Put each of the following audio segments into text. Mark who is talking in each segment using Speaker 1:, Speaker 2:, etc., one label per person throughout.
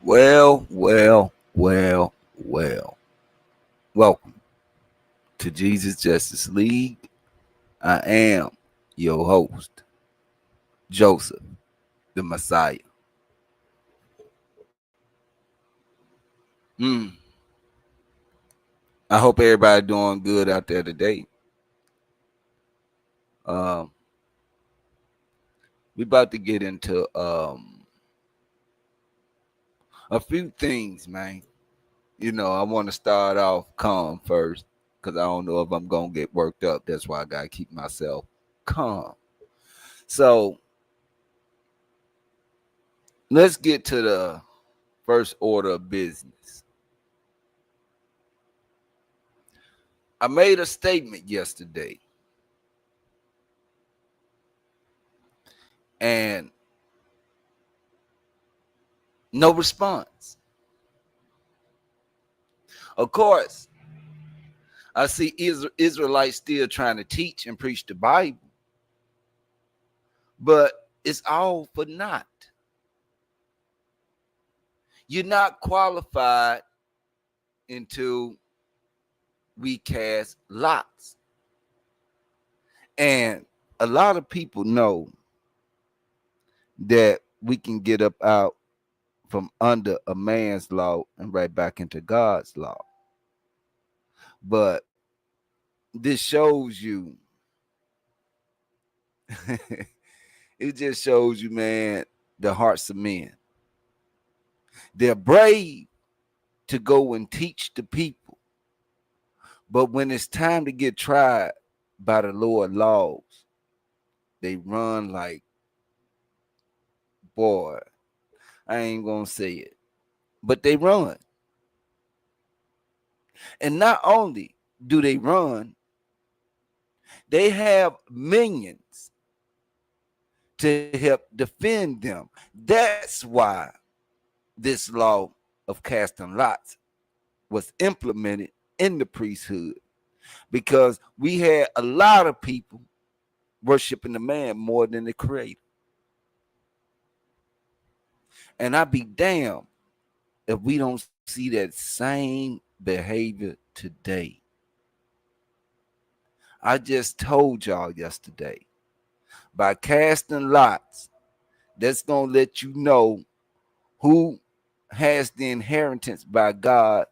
Speaker 1: Well. Welcome to Jesus Justice League. I am your host, Joseph, the Messiah. Mm. I hope everybody doing good out there today. Um, we about to get into a few things, man. I want to start off calm first because I don't know if I'm gonna get worked up. That's why I gotta keep myself calm. So let's get to the first order of business. I made a statement yesterday, and no response. Of course, I see Israelites still trying to teach and preach the Bible, but it's all for naught. You're not qualified until we cast lots. And a lot of people know that we can get up out from under a man's law and right back into God's law. But this shows you, it just shows you, man, the hearts of men. They're brave to go and teach the people. But when it's time to get tried by the Lord laws, they run like, boy, I ain't going to say it, but they run. And not only do they run, they have minions to help defend them. That's why this law of casting lots was implemented in the priesthood, because we had a lot of people worshiping the man more than the creator. And I'd be damned if we don't see that same behavior today. I just told y'all yesterday, by casting lots, that's going to let you know who has the inheritance by God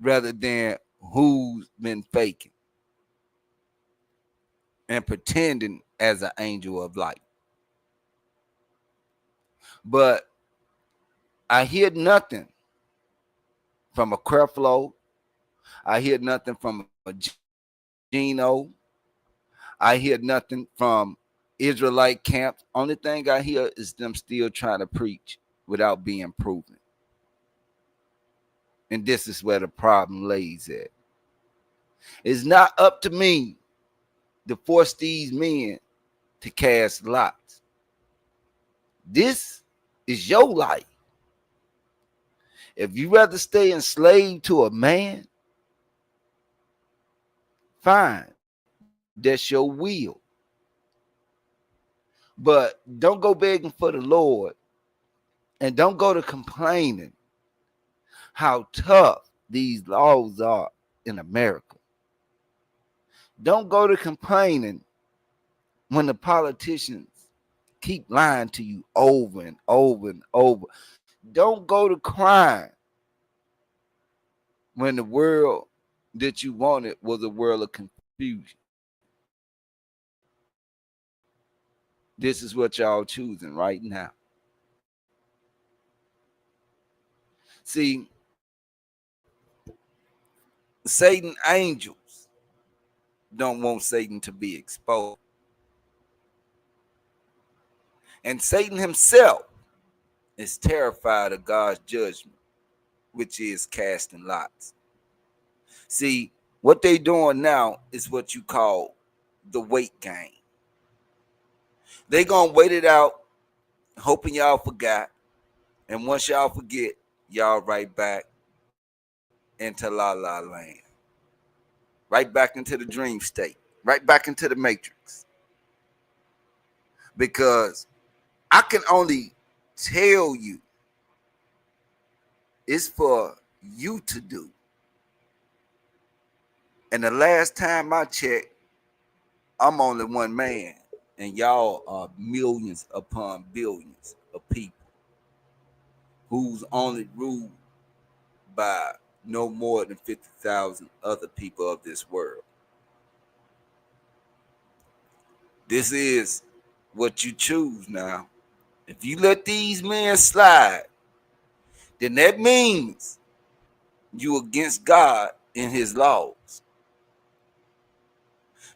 Speaker 1: rather than who's been faking and pretending as an angel of light. But I hear nothing from a Creflo. I hear nothing from a Gino. I hear nothing from Israelite camps. Only thing I hear is them still trying to preach without being proven. And this is where the problem lays at. It's not up to me to force these men to cast lots. This is your life. If you rather stay enslaved to a man, fine. That's your will. But don't go begging for the Lord, and don't go to complaining how tough these laws are in America. Don't go to complaining when the politicians keep lying to you over and over and over. Don't go to crying when the world that you wanted was a world of confusion. This is what y'all choosing right now. See, Satan angels don't want Satan to be exposed. And Satan himself is terrified of God's judgment, which is casting lots. See, what they doing now is what you call the weight game. They gonna wait it out, hoping y'all forgot. And once y'all forget, y'all right back into La La Land. Right back into the dream state. Right back into the matrix. Because I can only tell you It's for you to do. And the last time I checked, I'm only one man, and y'all are millions upon billions of people who's only ruled by no more than 50,000 other people of this world. This is what you choose now. If you let these men slide, then that means you against God and his laws.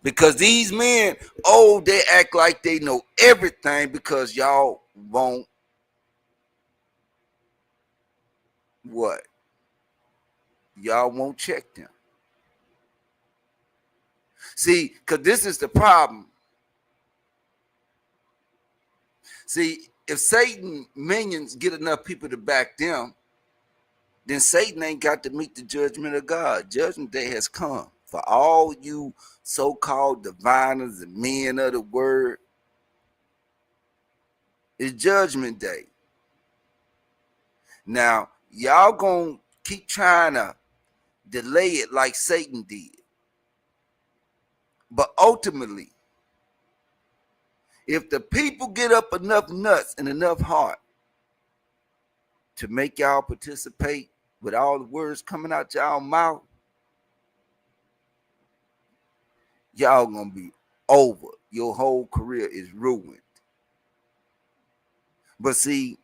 Speaker 1: Because these men, oh, they act like they know everything because y'all won't what? Y'all won't check them. See, because this is the problem. See, if Satan minions get enough people to back them, then Satan ain't got to meet the judgment of God. Judgment day has come for all you so-called diviners and men of the word. It's judgment day. Now, y'all gonna keep trying to delay it like Satan did. But ultimately, if the people get up enough nuts and enough heart to make y'all participate with all the words coming out y'all mouth, y'all gonna be over. Your whole career is ruined. But see,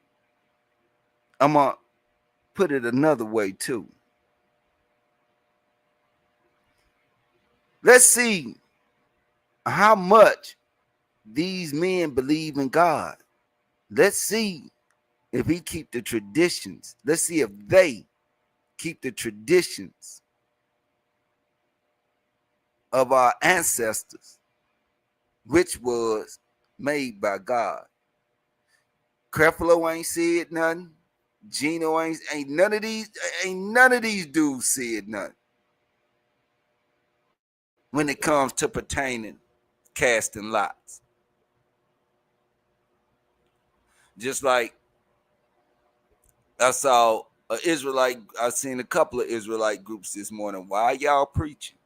Speaker 1: I'm gonna put it another way too. Let's see how much these men believe in God. Let's see if he keep the traditions. Let's see if they keep the traditions of our ancestors, which was made by God. Creflo ain't said nothing. Gino ain't none of these dudes said nothing when it comes to pertaining casting lots. Just like I saw I seen a couple of Israelite groups this morning. Why y'all preaching?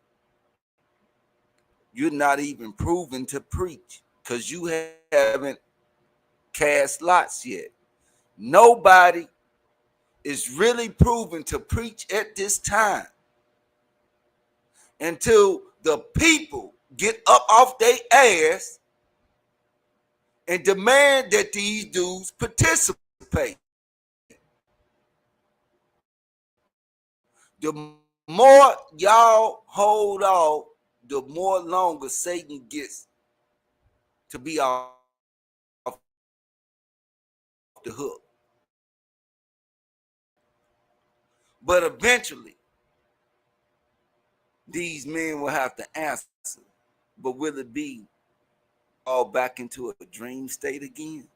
Speaker 1: You're not even proven to preach because you haven't cast lots yet. Nobody is really proven to preach at this time until the people get up off their ass and demand that these dudes participate. The more y'all hold off, the more longer Satan gets to be off the hook. But eventually, these men will have to answer. But will it be all back into a dream state again?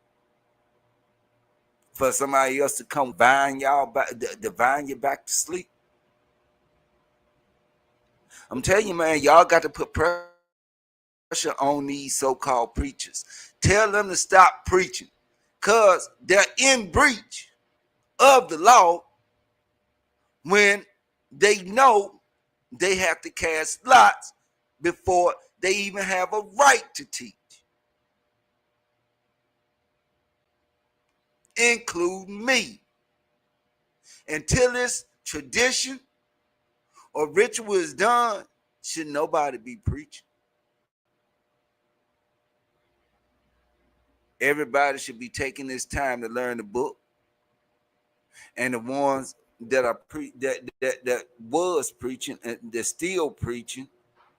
Speaker 1: For somebody else to come divine you back to sleep? I'm telling you, man, y'all got to put pressure on these so-called preachers. Tell them to stop preaching because they're in breach of the law when they know they have to cast lots before they even have a right to teach, including me. Until this tradition or ritual is done, should nobody be preaching. Everybody should be taking this time to learn the book. And the ones that are that was preaching and they're still preaching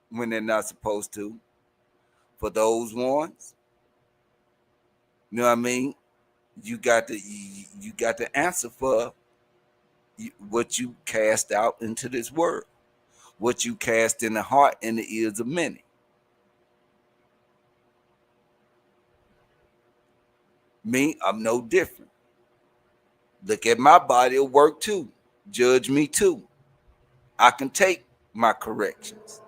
Speaker 1: when they're not supposed to, for those ones, you know what I mean? You got to answer for what you cast out into this world, what you cast in the heart and the ears of many. Me, I'm no different. Look at my body of work too. Judge me too. I can take my corrections.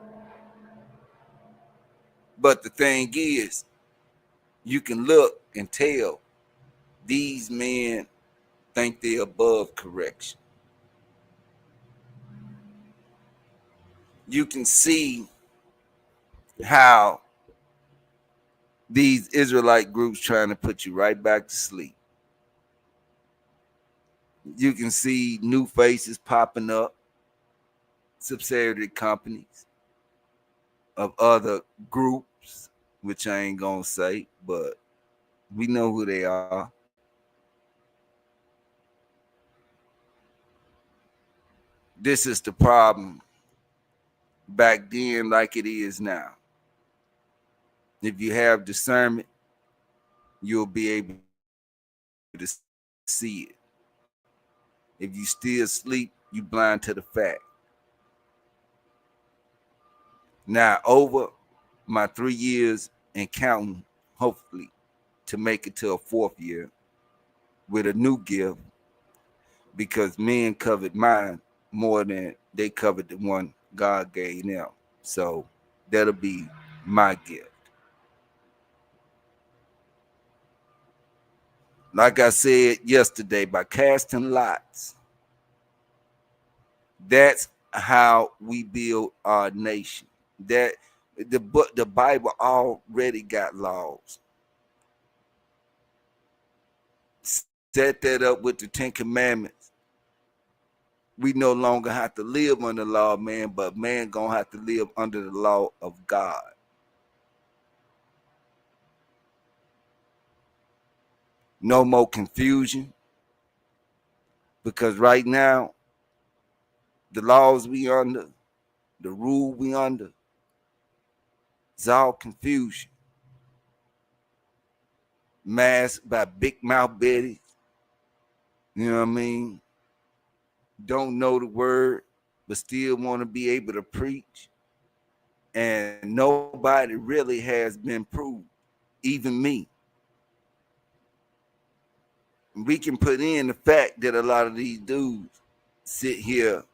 Speaker 1: But the thing is, you can look and tell these men think they're above correction. you can see how these Israelite groups trying to put you right back to sleep. You can see new faces popping up, subsidiary companies of other groups, which I ain't gonna say, but we know who they are. This is the problem back then, like it is now. If you have discernment, you'll be able to see it. If you still sleep, you blind to the fact. Now, over my 3 years and counting, hopefully, to make it to a fourth year with a new gift, because men covered mine more than they covered the one God gave them. So that'll be my gift. Like I said yesterday, by casting lots, that's how we build our nation. That the Bible already got laws. Set that up with the Ten Commandments. We no longer have to live under the law of man, but man gonna have to live under the law of God. No more confusion, because right now the laws we under, the rule we under, it's all confusion. Masked by big mouth Betty, you know what I mean? Don't know the word, but still want to be able to preach. And nobody really has been proved, even me. We can put in the fact that a lot of these dudes sit here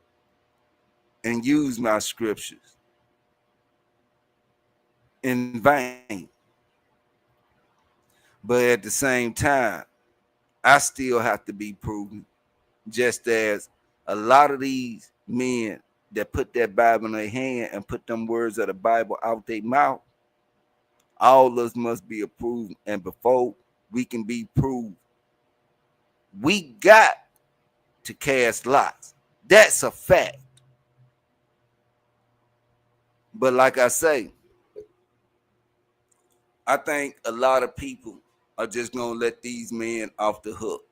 Speaker 1: and use my scriptures in vain. But at the same time, I still have to be proven, just as a lot of these men that put that Bible in their hand and put them words of the Bible out their mouth, all of us must be approved. And before we can be proved, we got to cast lots. That's a fact. But like I say, I think a lot of people are just gonna let these men off the hook.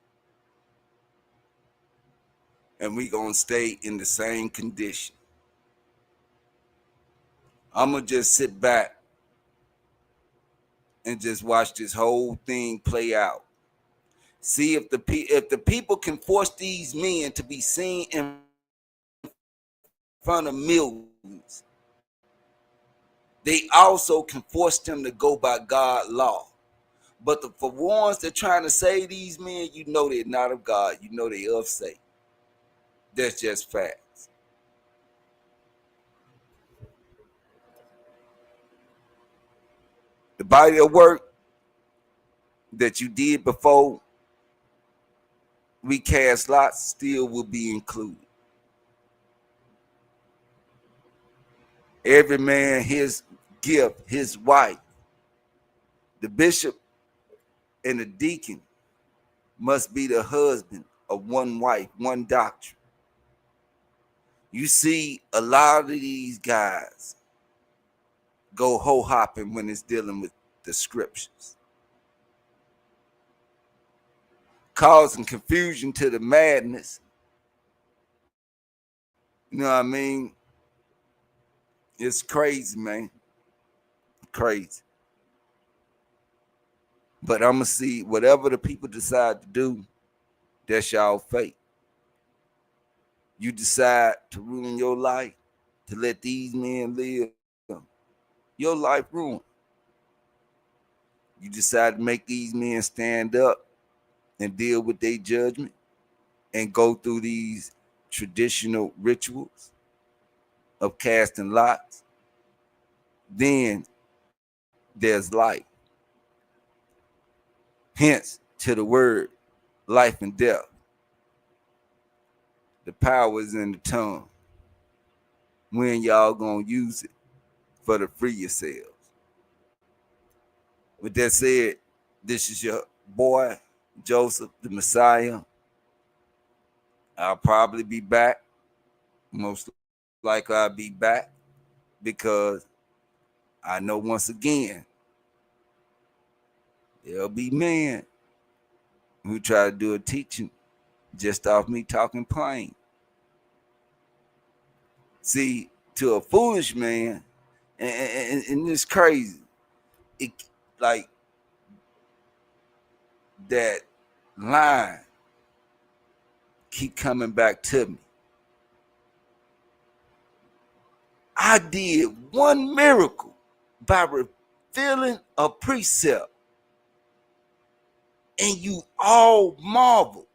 Speaker 1: And we gonna stay in the same condition. I'm gonna just sit back and just watch this whole thing play out. See if the people can force these men to be seen in front of millions. They also can force them to go by God's law. But for ones that trying to save these men, you know they're not of God. You know they of Satan. That's just facts. The body of work that you did before we cast lots still will be included. Every man his gift, his wife. The bishop and the deacon must be the husband of one wife, one doctrine. You see a lot of these guys go ho-hopping when it's dealing with the scriptures, causing confusion to the madness. You know what I mean? It's crazy, man. Crazy. But I'm going to see whatever the people decide to do, that's y'all fate. You decide to ruin your life, to let these men live, your life ruined. You decide to make these men stand up and deal with their judgment and go through these traditional rituals of casting lots, then there's life. Hence to the word life and death. The power is in the tongue. when y'all gonna use it for to free yourselves. With that said, this is your boy, Joseph, the Messiah. I'll probably be back. Most likely I'll be back because I know once again, there'll be men who try to do a teaching just off me talking plain. See, to a foolish man, and it's crazy. It like that line keep coming back to me. I did one miracle by revealing a precept, and you all marveled,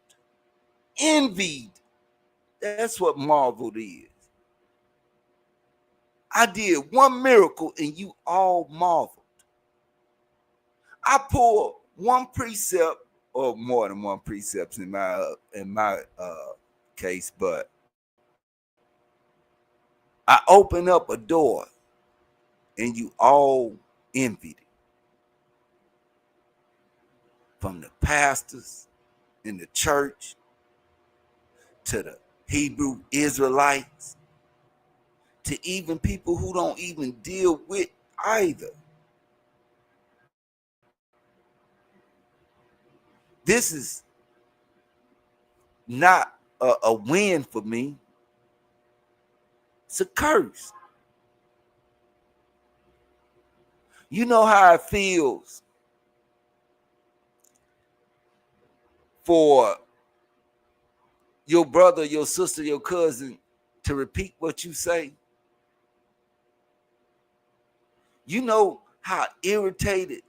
Speaker 1: envied. That's what marveled is. I did one miracle, and you all marveled. I pulled one precept, or more than one precepts in my case, but I opened up a door, and you all envied it. From the pastors in the church to the Hebrew Israelites to even people who don't even deal with either. This is not a win for me. It's a curse. You know how it feels for your brother, your sister, your cousin to repeat what you say? You know how irritated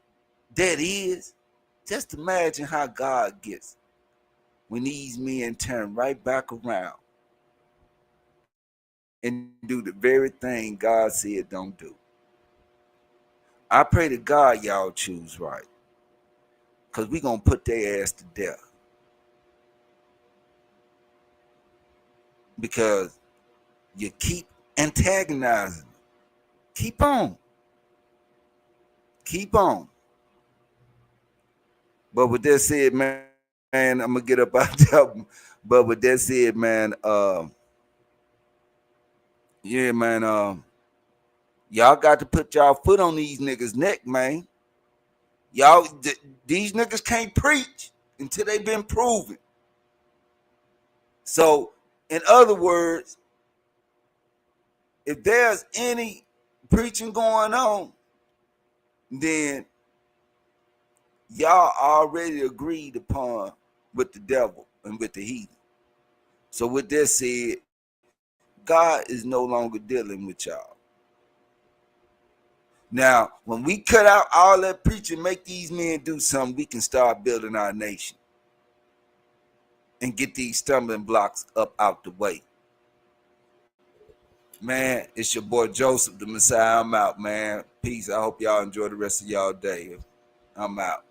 Speaker 1: that is? Just imagine how God gets when these men turn right back around and do the very thing God said don't do. I pray to God y'all choose right, because we're going to put their ass to death. Because you keep antagonizing. Keep on. Keep on. But with that said, man, I'm going to get up out there. But with that said, man, yeah, man, y'all got to put y'all foot on these niggas' neck, man. Y'all, these niggas can't preach until they've been proven. So, in other words, if there's any preaching going on, then y'all already agreed upon with the devil and with the heathen. So with that said, God is no longer dealing with y'all. Now, when we cut out all that preaching, make these men do something, we can start building our nation and get these stumbling blocks up out the way. Man, it's your boy Joseph, the Messiah. I'm out, man. Peace. I hope y'all enjoy the rest of y'all day. I'm out.